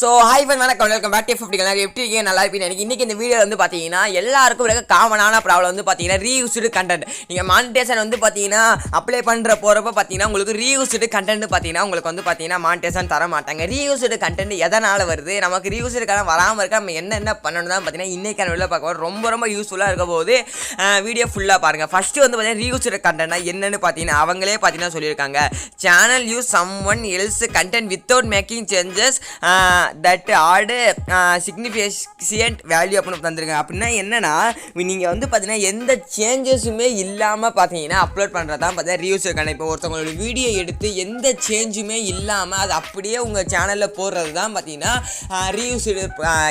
So hi friend வணக்கம் welcome back to 𝗧𝗵𝗶𝗀 எப்படி இருக்கீங்க நல்லா இருப்பீங்க எனக்கு இன்றைக்கி இந்த வீடியோ வந்து பார்த்தீங்கன்னா எல்லாருக்கும் இருக்க காமனான ப்ராப்ளம் வந்து பார்த்தீங்கன்னா ரீயூஸ்டு கண்டென்ட் நீங்கள் மானிட்டேஷன் வந்து பார்த்தீங்கன்னா அப்ளை பண்ணுற போகிறப்ப பார்த்தீங்கன்னா உங்களுக்கு ரீயூஸ்டு கண்டென்ட் பார்த்தீங்கன்னா உங்களுக்கு வந்து பார்த்தீங்கன்னா மானிட்டேஷன் தர மாட்டாங்க. ரீயூஸ்டு கண்டென்ட் எதனால் வருது, நமக்கு ரீயூஸ்டு கண்டென்ட் வராமல் இருக்க நம்ம என்னென்ன பண்ணணும் தான் பார்த்தீங்கன்னா இன்றைக்கான வீடியோ பார்க்க ரொம்ப யூஸ்ஃபுல்லாக இருக்க போது வீடியோ ஃபுல்லாக பாருங்கள். ஃபஸ்ட்டு வந்து பார்த்தீங்கன்னா ரீயூஸ்டு கண்டென்ட்னா என்னென்னு பார்த்தீங்கன்னா அவங்களே பார்த்தீங்கன்னா சொல்லியிருக்காங்க, channel use someone else content without making changes that add significant value அப்படின்னு தந்துருக்காங்க. அப்படின்னா என்னன்னா நீங்கள் வந்து பார்த்தீங்கன்னா எந்த சேஞ்சஸுமே இல்லாமல் பார்த்தீங்கன்னா அப்லோட் பண்ணுறது தான் பார்த்தீங்கன்னா ரீயூஸ்டு கண்டென்ட். இப்போ ஒருத்தவங்களோட வீடியோ எடுத்து எந்த சேஞ்சுமே இல்லாமல் அது அப்படியே உங்கள் சேனலில் போடுறது தான் பார்த்தீங்கன்னா ரீயூஸ்டு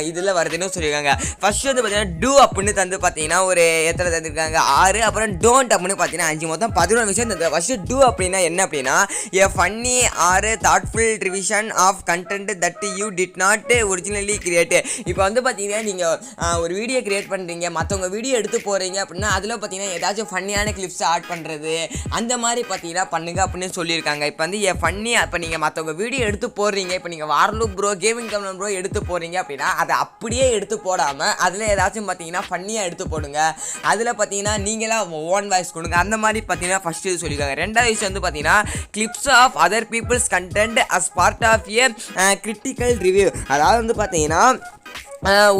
இதில் வருதுன்னு சொல்லியிருக்காங்க. ஃபர்ஸ்ட் வந்து பார்த்தீங்கன்னா டூ அப்படின்னு தந்து பார்த்தீங்கன்னா ஒரு எத்தனை தந்துருக்காங்க 6, அப்புறம் டோன்ட் அப்படின்னு பார்த்தீங்கன்னா 5, மொத்தம் 11 விஷயம் தந்து. ஃபர்ஸ்ட் டூ அப்படின்னா என்ன அப்படின்னா a funny or thoughtful revision of content that you did not originally create. இப்போ வந்து பார்த்தீங்கன்னா நீங்கள் ஒரு வீடியோ கிரியேட் பண்ணுறீங்க, மற்றவங்க வீடியோ எடுத்து போகிறீங்க அப்படின்னா அதில் பார்த்தீங்கன்னா ஏதாச்சும் ஃபன்னியான கிளிப்ஸ் ஆட் பண்ணுறது அந்த மாதிரி பார்த்தீங்கன்னா பண்ணுங்க அப்படின்னு சொல்லியிருக்காங்க. இப்போ வந்து ஃபன்னி இப்போ நீங்கள் மற்றவங்க வீடியோ எடுத்து போடுறீங்க, இப்போ நீங்கள் வார்லூப் ப்ரோ 𝗍𝗵𝗶𝗀 ப்ரோ எடுத்து போகிறீங்க அப்படின்னா அதை அப்படியே எடுத்து போடாமல் அதில் ஏதாச்சும் பார்த்தீங்கன்னா ஃபன்னியாக எடுத்து போடுங்க, அதில் பார்த்தீங்கன்னா நீங்களாம் ஓன் வாய்ஸ் கொடுங்க, அந்த மாதிரி பார்த்தீங்கன்னா ஃபஸ்ட்டு இது சொல்லியிருக்காங்க. ரெண்டாவது விஷயம் வந்து பார்த்தீங்கன்னா clips of other peoples content as part of a critical review. அதாவது வந்து பார்த்தீங்கன்னா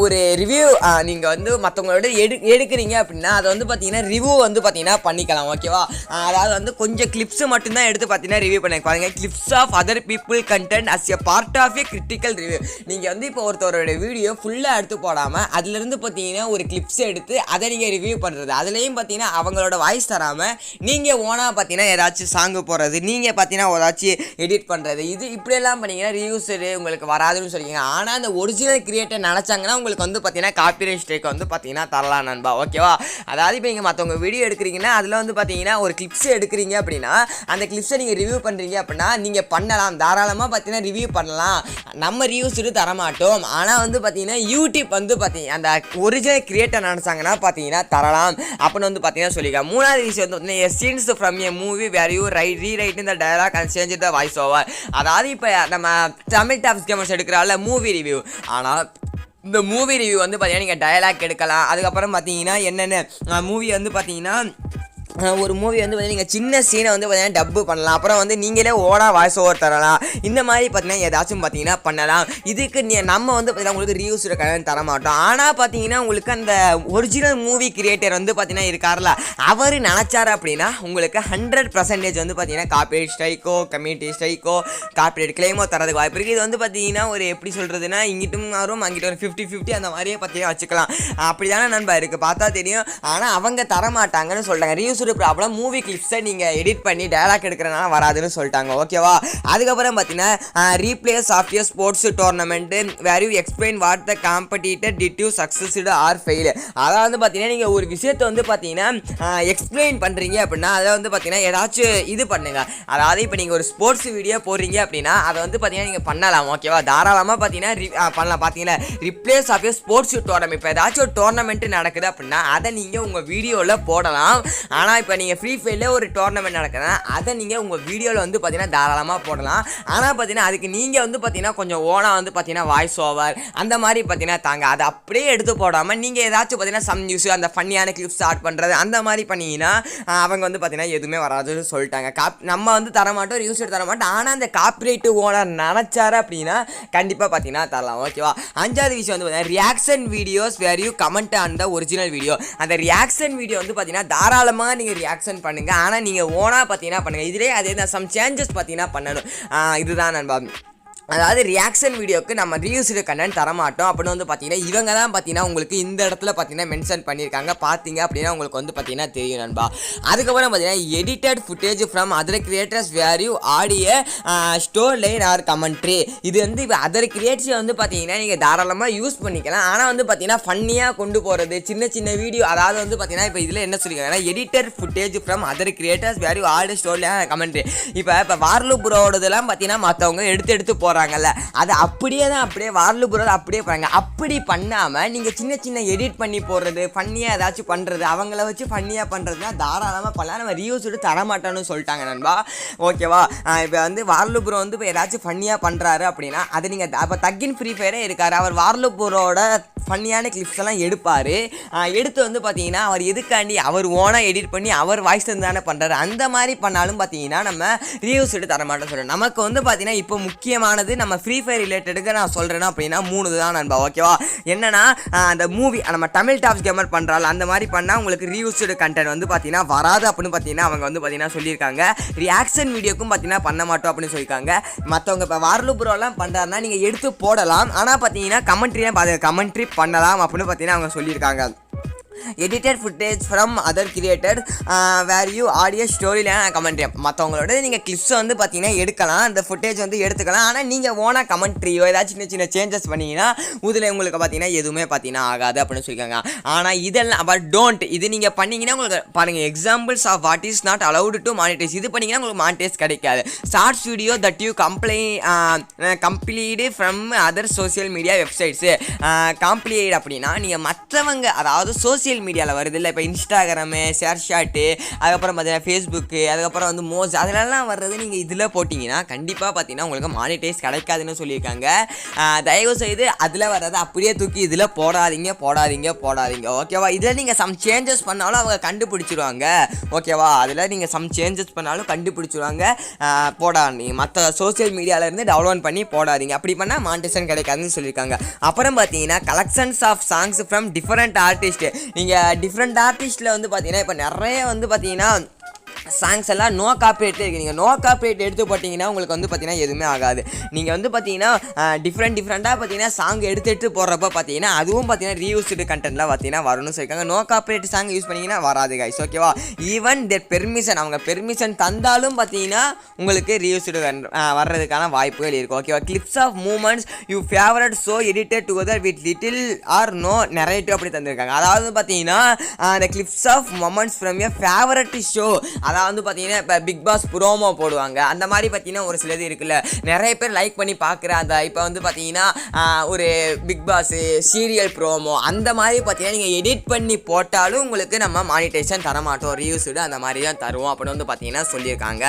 ஒரு ரிவ்யூ நீங்கள் வந்து மற்றவங்களோட எடுக்கிறீங்க அப்படின்னா அதை வந்து பார்த்தீங்கன்னா ரிவ்யூ வந்து பார்த்தீங்கன்னா பண்ணிக்கலாம், ஓகேவா? அதாவது வந்து கொஞ்சம் கிளிப்ஸு மட்டும்தான் எடுத்து பார்த்தீங்கன்னா ரிவ்யூ பண்ணிப்பாருங்க. Clips of other people content as a part of a critical review. நீங்கள் வந்து இப்போ ஒருத்தரோட வீடியோ ஃபுல்லாக எடுத்து போடாமல் அதுலேருந்து பார்த்தீங்கன்னா ஒரு கிளிப்ஸ் எடுத்து அதை நீங்கள் ரிவ்யூ பண்ணுறது, அதுலேயும் பார்த்தீங்கன்னா அவங்களோட வாய்ஸ் தராமல் நீங்கள் ஓனாக பார்த்தீங்கன்னா ஏதாச்சும் சாங்கு போடுறது, நீங்கள் பார்த்தீங்கன்னா ஏதாச்சும் எடிட் பண்ணுறது, இது இப்படியெல்லாம் பண்ணிங்கன்னா ரிவ்யூஸ் உங்களுக்கு வராதுன்னு சொல்லிங்க. ஆனால் அந்த ஒரிஜினல் கிரியேட்டர் நினச்சா உங்களுக்கு வந்து பார்த்தீங்கன்னா காப்பிரைட் ஸ்ட்ரைக் வந்து பார்த்தீங்கன்னா தரலாம் நண்பா, ஓகேவா? அதாவது இப்போ நீங்கள் மற்றவங்க வீடியோ எடுக்கிறீங்கன்னா அதில் வந்து பார்த்தீங்கன்னா ஒரு கிளிப்ஸ் எடுக்கிறீங்க அப்படின்னா அந்த கிளிப்ஸை நீங்கள் ரிவ்யூ பண்ணுறீங்க அப்படின்னா நீங்கள் பண்ணலாம், தாராளமாக பார்த்தீங்கன்னா ரிவ்யூ பண்ணலாம். நம்ம ரிவ்யூஸ் தரமாட்டோம், ஆனால் வந்து பார்த்தீங்கன்னா யூடியூப் வந்து பார்த்தீங்கன்னா அந்த ஒரிஜினல் கிரியேட்டர் நினச்சாங்கன்னா பார்த்தீங்கன்னா தரலாம் அப்படின்னு வந்து பார்த்தீங்கன்னா சொல்லியிருக்காங்க. மூணாவது விஷயம் வந்து பார்த்தீங்கன்னா scenes from a movie where you rewrite இந்த dialogue and change the voice over. அதாவது இப்போ நம்ம தமிழ் டாப்ஸ் கேமர்ஸ் எடுக்கிறால மூவி ரிவ்யூ, ஆனால் இந்த மூவி ரிவ்யூ வந்து பார்த்தீங்கன்னா நீங்கள் டயலாக் எடுக்கலாம். அதுக்கப்புறம் பார்த்தீங்கன்னா என்னென்ன மூவி வந்து பார்த்தீங்கன்னா ஒரு மூவி வந்து பார்த்தீங்கன்னா நீங்கள் சின்ன சீனை வந்து பார்த்தீங்கன்னா டப்பு பண்ணலாம், அப்புறம் வந்து நீங்களே ஓனா வாய்ஸ் ஓவர் தரலாம், இந்த மாதிரி பார்த்தீங்கன்னா ஏதாச்சும் பார்த்தீங்கன்னா பண்ணலாம். இதுக்கு நம்ம வந்து பார்த்தீங்கன்னா உங்களுக்கு ரிவ்யூஸோட கடன் தர மாட்டோம். ஆனால் பார்த்தீங்கன்னா உங்களுக்கு அந்த ஒரிஜினல் மூவி கிரியேட்டர் வந்து பார்த்தீங்கன்னா இருக்கார்ல அவர் நினச்சார் அப்படின்னா உங்களுக்கு 100% வந்து பார்த்தீங்கன்னா காப்பிரைட் ஸ்ட்ரைக்கோ கம்யூனிட்டி ஸ்ட்ரைக்கோ காப்பிரைட் கிளைமோ தரதுக்கு வாய்ப்பு இருக்குது. இது வந்து பார்த்தீங்கன்னா ஒரு எப்படி சொல்கிறதுனா இங்கிட்டும் வரும் அங்கிட்ட ஒரு 50-50 அந்த மாதிரியே பார்த்தீங்கன்னா வச்சுக்கலாம். அப்படி தானே நண்பா இருக்குது, பார்த்தா தெரியும். ஆனால் அவங்க தரமாட்டாங்கன்னு சொல்கிறாங்க. ரிவ்யூஸ் ப்ராப்ளம் மூவி கிளிப்ஸை நீங்கள் எடிட் பண்ணி டயலாக் எடுக்கிறனால வராதுன்னு சொல்லிட்டாங்க, ஓகேவா? அதுக்கப்புறம் பார்த்தீங்கன்னா replays of a sports tournament where you explain what the competitor did you succeeded or fail. அதாவது வந்து பார்த்தீங்கன்னா நீங்கள் ஒரு விஷயத்தை வந்து பார்த்தீங்கன்னா எக்ஸ்பிளைன் பண்ணுறீங்க அப்படின்னா அதை வந்து பார்த்தீங்கன்னா ஏதாச்சும் இது பண்ணுங்கள். அதாவது இப்போ நீங்கள் ஒரு ஸ்போர்ட்ஸ் வீடியோ போடுறீங்க அப்படின்னா அதை வந்து பார்த்தீங்கன்னா நீங்கள் பண்ணலாம், ஓகேவா? தாராளமாக பார்த்தீங்கன்னா பண்ணலாம். பார்த்தீங்கன்னா replace of a sports tournament, இப்போ ஏதாச்சும் ஒரு டோர்னமெண்ட் நடக்குது அப்படின்னா அதை நீங்கள் உங்கள் வீடியோவில் போடலாம். ஆனால் இப்போ நீங்கள் ஃப்ரீ ஃபயரில் ஒரு டோர்னமெண்ட் நடக்குதுன்னா அதை நீங்கள் உங்கள் வீடியோவில் வந்து பார்த்தீங்கன்னா தாராளமாக போடலாம். ஆனால் பார்த்தீங்கன்னா அதுக்கு நீங்கள் வந்து பார்த்தீங்கன்னா கொஞ்சம் ஓனாக வந்து பார்த்தீங்கன்னா வாய்ஸ் ஓவர் அந்த மாதிரி பார்த்தீங்கன்னா தாங்க அதை அப்படியே எடுத்து போடாமல் நீங்கள் ஏதாச்சும் பார்த்தீங்கன்னா சம் நியூஸ் அந்த ஃபன்னியான கிளிப்ஸ் ஸ்டார்ட் பண்ணுறது அந்த மாதிரி பண்ணிங்கன்னா அவங்க வந்து பார்த்தீங்கன்னா எதுவுமே வராதுன்னு சொல்லிட்டாங்க. நம்ம வந்து தரமாட்டோம், ரிவ்யூஸ் தரமாட்டோம். ஆனால் அந்த காப்பிரைட் ஓனர் நினச்சாரு அப்படின்னா கண்டிப்பாக பார்த்தீங்கன்னா தரலாம், ஓகேவா? அஞ்சாவது விஷயம் வந்து பார்த்தீங்கன்னா reaction videos where you comment on the original video. அந்த ரியாக்ஷன் வீடியோ வந்து பார்த்தீங்கன்னா தாராளமாக நீங்கள் ரியாக்ஷன் பண்ணுங்கள், ஆனால் நீங்கள் ஓனாக பார்த்தீங்கன்னா பண்ணுங்கள். இதிலே அதே தான் சம் சேஞ்சஸ் பார்த்தீங்கன்னா பண்ணணும். இதுதான் நண்பா. அதாவது ரியாக்ஷன் வீடியோக்கு நம்ம ரிவ்யூஸ்டு கண்டென்ட் தரமாட்டோம் அப்படின்னு வந்து பார்த்தீங்கன்னா இவங்க தான் பார்த்தீங்கன்னா உங்களுக்கு இந்த இடத்துல பார்த்தீங்கன்னா மென்ஷன் பண்ணியிருக்காங்க. பார்த்தீங்க அப்படின்னா உங்களுக்கு வந்து பார்த்தீங்கன்னா தெரியும் நண்பா. அதுக்கப்புறம் பார்த்தீங்கன்னா edited footage from other creators where you audio storyline or commentary. இது வந்து இப்போ அதர் கிரியேட்டர்ஸை வந்து பார்த்தீங்கன்னா நீங்கள் தாராளமாக யூஸ் பண்ணிக்கலாம். ஆனால் வந்து பார்த்தீங்கன்னா ஃபன்னியாக கொண்டு போகிறது சின்ன வீடியோ, அதாவது வந்து பார்த்தீங்கன்னா இப்போ இதில் என்ன சொல்லியிருக்காங்கன்னா edited footage from other creators where you audio storyline commentary. இப்போ வார்லூப் ப்ரோடதெல்லாம் பார்த்தீங்கன்னா மற்றவங்க எடுத்து போகிறாங்க, போடுறாங்கல்ல, அதை அப்படியே தான் அப்படியே வார்லு ப்ரோ அப்படியே பண்ணுறாங்க. அப்படி பண்ணாமல் நீங்கள் சின்ன சின்ன எடிட் பண்ணி போடுறது, ஃபன்னியாக ஏதாச்சும் பண்ணுறது, அவங்கள வச்சு ஃபன்னியாக பண்ணுறதுனா தாராளமாக பண்ணலாம். நம்ம ரிவ்யூஸ் தரமாட்டோன்னு சொல்லிட்டாங்க நண்பா. ஓகேவா? இப்போ வந்து வார்லு ப்ரோ வந்து இப்போ ஏதாச்சும் ஃபன்னியாக பண்ணுறாரு அப்படின்னா அது நீங்கள் அப்போ தக்கின் ஃப்ரீ ஃபயரே இருக்கார், அவர் வார்லு ப்ரோட ஃபன்னியான கிளிப்ஸ் எல்லாம் எடுப்பார். எடுத்து வந்து பார்த்தீங்கன்னா அவர் எதுக்காண்டி அவர் ஓனாக எடிட் பண்ணி அவர் வாய்ஸ் தானே பண்ணுறாரு. அந்த மாதிரி பண்ணாலும் பார்த்தீங்கன்னா நம்ம ரிவ்யூஸ் தரமாட்டோம் சொல்கிறோம். நமக்கு வந்து பார்த்தீங்கன்னா இப்போ முக்கியமானது நம்ம ஃப்ரீ ஃபயர் ரிலேட்டடுக்கு நான் சொல்கிறேன்னா அப்படின்னா 3 தான் நண்பா. ஓகேவா? என்னன்னா அந்த மூவி நம்ம தமிழ் டாப்ஸ் கேமர் பண்ணுறாள் அந்த மாதிரி பண்ணால் உங்களுக்கு ரிவ்யூஸ்டு கண்டென்ட் வந்து பார்த்தீங்கன்னா வராது அப்படின்னு பார்த்தீங்கன்னா அவங்க வந்து பார்த்தீங்கன்னா சொல்லியிருக்காங்க. ரியாக்ஷன் வீடியோக்கும் பார்த்தீங்கன்னா பண்ண மாட்டோம் அப்படின்னு சொல்லியிருக்காங்க. மற்றவங்க இப்போ வார்லு ப்ரோலாம் பண்ணுறாருன்னா நீங்கள் எடுத்து போடலாம், ஆனால் பார்த்தீங்கன்னா கமெண்ட்ரி பண்ணலாம் அப்படின்னு பார்த்தீங்கன்னா அவங்க சொல்லியிருக்காங்க. Edited footage from other creator where you audio ஸ்டோரியில் கமெண்ட்ரி மற்றவங்களோட நீங்கள் கிளிப்ஸை வந்து பார்த்தீங்கன்னா எடுக்கலாம், அந்த ஃபுட்டேஜ் வந்து எடுத்துக்கலாம். ஆனால் நீங்கள் ஓனாக கமெண்ட்ரியோ ஏதாச்சும் சின்ன சின்ன சேஞ்சஸ் பண்ணிங்கன்னா இதில் உங்களுக்கு பார்த்தீங்கன்னா எதுவுமே பார்த்தீங்கன்னா ஆகாது அப்படின்னு சொல்லியிருக்காங்க. ஆனால் இதெல்லாம் பட் டோன்ட் இது நீங்கள் பண்ணிங்கன்னா உங்களுக்கு பாருங்கள் examples of what is not allowed to monetize. இது பண்ணிங்கன்னா உங்களுக்கு மானிட்டைஸ் கிடைக்காது. Shorts video that you complete from other social media websites complete அப்படின்னா நீங்கள் மற்றவங்க அதாவது சோசியல் மீடியாவில் வருது இல்லை, இப்போ இன்ஸ்டாகிராமு, ஷேர்ஷாட்டு, அதுக்கப்புறம் பார்த்தீங்கன்னா ஃபேஸ்புக்கு, அதுக்கப்புறம் வந்து மோஸ் அதிலெல்லாம் வர்றது நீங்கள் இதில் போட்டிங்கன்னா கண்டிப்பாக பார்த்தீங்கன்னா உங்களுக்கு மானிட்டைஸ் கிடைக்காதுன்னு சொல்லியிருக்காங்க. தயவுசெய்து அதில் வர்றது அப்படியே தூக்கி இதில் போடாதீங்க. ஓகேவா? இதில் நீங்கள் சம் சேஞ்சஸ் பண்ணாலும் அவங்க கண்டுபிடிச்சிருவாங்க. ஓகேவா? அதில் நீங்கள் சம் சேஞ்சஸ் பண்ணாலும் கண்டுபிடிச்சிருவாங்க. போடாதீங்க, மற்ற சோசியல் மீடியாவிலேருந்து டவுன்லோட் பண்ணி போடாதீங்க. அப்படி பண்ணால் மானிட்டைசேஷன் கிடைக்காதுன்னு சொல்லியிருக்காங்க. அப்புறம் பார்த்தீங்கன்னா collections of songs from different artist. நீங்கள் டிஃப்ரெண்ட் ஆர்டிஸ்ட்டில் வந்து பார்த்தீங்கன்னா இப்போ நிறைய வந்து பார்த்தீங்கன்னா சாங்ஸ் எல்லாம் நோ காப்பிரைட்டே இருக்குது. நீங்கள் நோ காப்பிரைட் எடுத்து போட்டிங்கன்னா உங்களுக்கு வந்து பார்த்தீங்கன்னா எதுவுமே ஆகாது. நீங்கள் வந்து பார்த்தீங்கன்னா டிஃப்ரெண்ட்டாக பார்த்தீங்கன்னா சாங் எடுத்து போடுறப்ப பார்த்தீங்கன்னா அதுவும் பார்த்தீங்கன்னா ரீயூஸ்டு கண்டென்ட்லாம் பார்த்தீங்கன்னா வரும்னு சொல்லியிருக்காங்க. நோ காப்பிரைட் சாங் யூஸ் பண்ணிங்கன்னா வராது கைஸ். ஓகேவா? ஈவன் தேர் பெர்மிஷன் அவங்க பெர்மிஷன் தந்தாலும் பார்த்தீங்கன்னா உங்களுக்கு ரீயூஸ்டு வர்றதுக்கான வாய்ப்புகள் இருக்குது. ஓகேவா? Clips of moments you favourite show edited together with little or no narrative அப்படி தந்திருக்காங்க. அதாவது பார்த்தீங்கன்னா அந்த clips of moments from your favourite show, அதாவது வந்து பார்த்தீங்கன்னா இப்போ பிக் பாஸ் ப்ரோமோ போடுவாங்க. அந்த மாதிரி பார்த்தீங்கன்னா ஒரு சிலது இருக்குல்ல, நிறைய பேர் லைக் பண்ணி பார்க்குற அந்த இப்போ வந்து பார்த்தீங்கன்னா ஒரு பிக் பாஸ் சீரியல் ப்ரோமோ அந்த மாதிரி பார்த்தீங்கன்னா நீங்கள் எடிட் பண்ணி போட்டாலும் உங்களுக்கு நம்ம மானிட்டைசேஷன் தரமாட்டோம், ரிவ்யூஸ்டு அந்த மாதிரி தான் தருவோம் அப்படின்னு வந்து பார்த்தீங்கன்னா சொல்லியிருக்காங்க.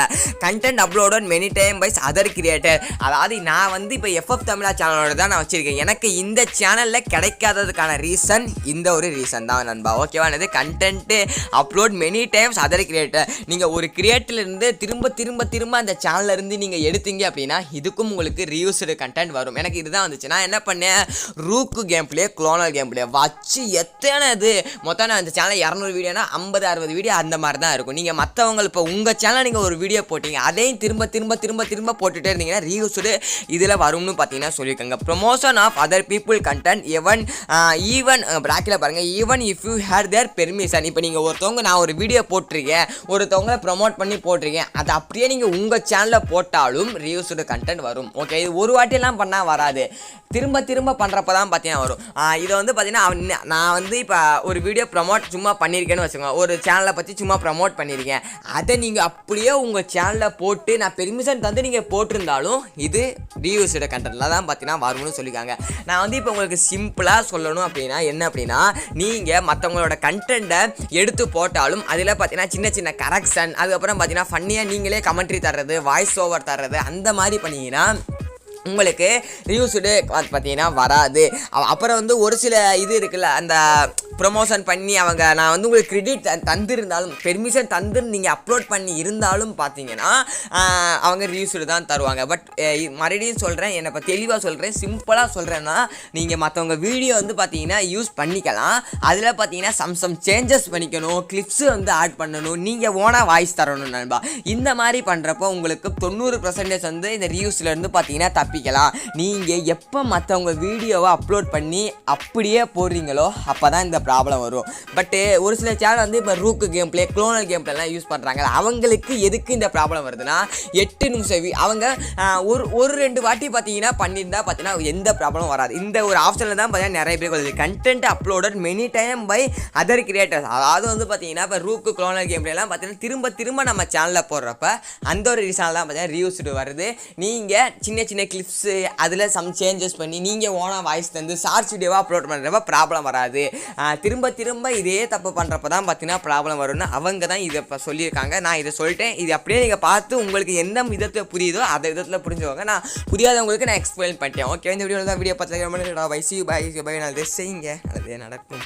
Content uploaded many time by other creator. அதாவது நான் வந்து இப்போ எஃப்எஃப் தமிழா சேனலோட தான் நான் வச்சுருக்கேன். எனக்கு இந்த சேனலில் கிடைக்காததுக்கான ரீசன் இந்த ஒரு ரீசன் தான் நண்பா. ஓகேவா? என்னது content upload many times other creator. நீங்கள் ஒரு கிரியேட்டர்லேருந்து திரும்ப அந்த சேனல்லேருந்து நீங்கள் எடுத்தீங்க அப்படின்னா இதுக்கும் உங்களுக்கு ரிவ்யூஸ்டு கண்டென்ட் வரும். எனக்கு இதுதான் வந்துச்சு. நான் என்ன பண்ணேன், ரூக்கு கேம் பிளே, குளோனல் கேம் பிளே வச்சு எத்தனை இது மொத்தம் நான் இந்த சேனல் 200 வீடியோனா 50-60 வீடியோ அந்த மாதிரி தான் இருக்கும். நீங்கள் மற்றவங்க இப்போ உங்கள் சேனல் நீங்கள் ஒரு வீடியோ போட்டிங்க அதையும் திரும்ப போட்டுகிட்டே இருந்தீங்கன்னா ரிவ்யூஸ்டு இதில் வரும்னு பார்த்தீங்கன்னா சொல்லியிருக்காங்க. Promotion of other people content even பிராக்கில் பாருங்கள், even if you had their permission. இப்போ நீங்கள் ஒருத்தவங்க நான் ஒரு வீடியோ போட்டிருக்கேன், ஒருத்தவங்களை ப்ரொமோட் பண்ணி போட்டிருக்கேன், அது அப்படியே நீங்கள் உங்கள் சேனலில் போட்டாலும் ரிவ்யூஸ்டு கண்டென்ட் வரும். ஓகே? இது ஒரு வாட்டியெல்லாம் பண்ணால் வராது, திரும்ப பண்ணுறப்ப தான் பார்த்தீங்கன்னா வரும். இதை வந்து பார்த்தீங்கன்னா நான் வந்து இப்போ ஒரு வீடியோ ப்ரமோட் சும்மா பண்ணியிருக்கேன்னு வச்சுக்கோங்க, ஒரு சேனலை பற்றி சும்மா ப்ரமோட் பண்ணியிருக்கேன், அதை நீங்கள் அப்படியே உங்கள் சேனலில் போட்டு நான் பெர்மிஷன் தந்து நீங்கள் போட்டிருந்தாலும் இது ரிவ்யூஸ்டு கண்டென்ட்டில் தான் பார்த்தீங்கன்னா வரும்னு சொல்லியிருக்காங்க. நான் வந்து இப்போ உங்களுக்கு சிம்பிளாக சொல்லணும் அப்படின்னா என்ன அப்படின்னா, நீங்கள் மற்றவங்களோட கண்டென்ட்டை எடுத்து போட்டாலும் அதில் பார்த்தீங்கன்னா சின்ன கரெக்ஷன், அதுக்கப்புறம் பார்த்தீங்கன்னா ஃபன்னியாக நீங்களே கமெண்ட்ரி தர்றது, வாய்ஸ் ஓவர் தர்றது அந்த மாதிரி பண்ணிங்கன்னா உங்களுக்கு ரிவ்யூஸ்டு பார்த்தீங்கன்னா வராது. அப்புறம் வந்து ஒரு சில இது இருக்குல்ல, அந்த ப்ரொமோஷன் பண்ணி அவங்க நான் வந்து உங்களுக்கு கிரெடிட் தந்திருந்தாலும் பெர்மிஷன் தந்து நீங்கள் அப்லோட் பண்ணி இருந்தாலும் பார்த்தீங்கன்னா அவங்க ரிவ்யூஸ்டு தான் தருவாங்க. பட் மறுபடியும் சொல்கிறேன், என்னை இப்போ தெளிவாக சொல்கிறேன், சிம்பிளாக சொல்கிறேன்னா நீங்கள் மற்றவங்க வீடியோ வந்து பார்த்தீங்கன்னா யூஸ் பண்ணிக்கலாம், அதில் பார்த்தீங்கன்னா சம் சேஞ்சஸ் பண்ணிக்கணும், கிளிப்ஸு வந்து ஆட் பண்ணணும், நீங்கள் ஓனாக வாய்ஸ் தரணும் நண்பா. இந்த மாதிரி பண்ணுறப்போ உங்களுக்கு 90% வந்து இந்த ரிவ்யூஸ்லேருந்து பார்த்தீங்கன்னா தப்பிக்கலாம். நீங்கள் எப்போ மற்றவங்க வீடியோவை அப்லோட் பண்ணி அப்படியே போடுறீங்களோ அப்போ தான் இந்த ப்ராப்ளம் வரும். பட்டு ஒரு சில சேனல் வந்து இப்போ ரூக்கு கேம் பிளே, குளோனல் கேம் பிளேலாம் யூஸ் பண்ணுறாங்க, அவங்களுக்கு எதுக்கு இந்த ப்ராப்ளம் வருதுன்னா 8 நிமிஷம் அவங்க ஒரு 2 வாட்டி பார்த்தீங்கன்னா பண்ணியிருந்தா பார்த்தீங்கன்னா எந்த ப்ராப்ளமும் வராது. இந்த ஒரு ஆப்ஷனில் தான் பார்த்தீங்கன்னா நிறைய பேர் வருது, content uploaded many time by other creators. அதாவது வந்து பார்த்தீங்கன்னா இப்போ ரூக்கு குளோனல் கேம் பிளேலாம் பார்த்தீங்கன்னா திரும்ப நம்ம சேனலில் போடுறப்ப அந்த ஒரு ரீசனில் தான் பார்த்தீங்கன்னா ரிவ்யூஸ்டு வருது. நீங்கள் சின்ன கிளிப்ஸ் கிளிப்ஸு அதில் சம் சேஞ்சஸ் பண்ணி நீங்கள் ஓனாக வாய்ஸ் தந்து ஷார்ட்ஸ் வீடியோவாக அப்லோட் பண்ணுறப்ப ப்ராப்ளம் வராது. திரும்ப திரும்ப இதே தப்பு பண்ணுறப்ப தான் பார்த்தீங்கன்னா ப்ராப்ளம் வரும்னு அவங்க தான் இதை இப்போ சொல்லியிருக்காங்க. நான் இதை சொல்லிட்டேன். இது அப்படியே நீங்கள் பார்த்து உங்களுக்கு எந்த விதத்தில் புரியுதோ அந்த விதத்தில் புரிஞ்சுவாங்க. நான் புரியாதவங்களுக்கு நான் எக்ஸ்பிளைன் பண்ணிட்டேன். ஓகே, இந்த வீடியோவில் தான் வீடியோ பார்த்து 𝗏𝗏𝗏 நான் செய்யுங்க, அது நடக்கும்.